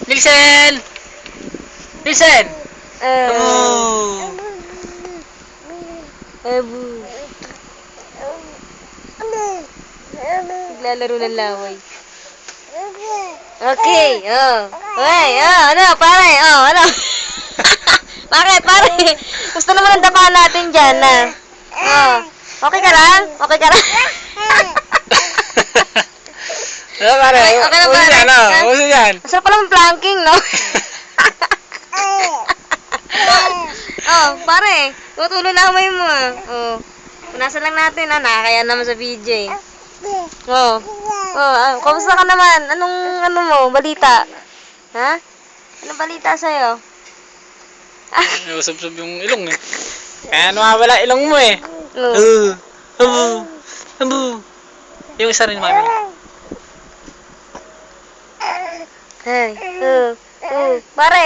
Nilsen! Nilsen! Eh, Amu! Abu. Naglalaro ng laway. Okay, oh. Uy, oh, ano, pare, oh, ano? Bakit, pare? Gusto naman ang dapa natin dyan, na. Oh. Okay ka lang? Okay ka lang? Ano pare? Okay, okay na, Uso pare. yan, oh. Uso yan. Ang sarap pala ng planking, no? Oh, pare, tutulo na kamay mo, ah. Oh. Punasan lang natin, ah. Nakakaya naman sa BJ. Oh. Oh, kamusta ka naman? Ano mo, balita? Ha? Anong balita sa'yo? Usap-usap yung ilong eh. Kaya nawawala ilong mo eh. Oh. Abu! Abu! Yung isa rin mami. Hey. Pare,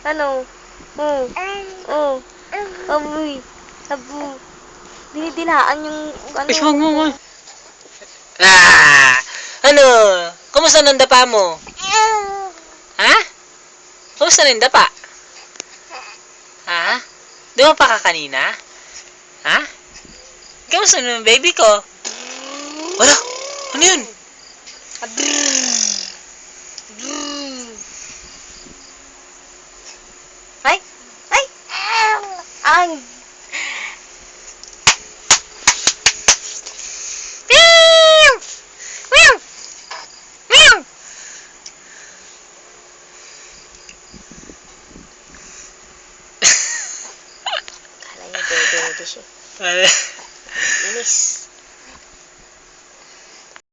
ano? Abuy. Abu. Dinidilaan yung, ano? Ay, wag mo. Ano? Kumusta nang dapa mo? Ha? Kumusta nang dapa? Ha? Di mo pa ka kanina? Ha? Kumusta nang baby ko? Wala? Ano yun? Ay! Ay! Ang! Meow! Meow! Meow! Kala niya dede siya. Ano?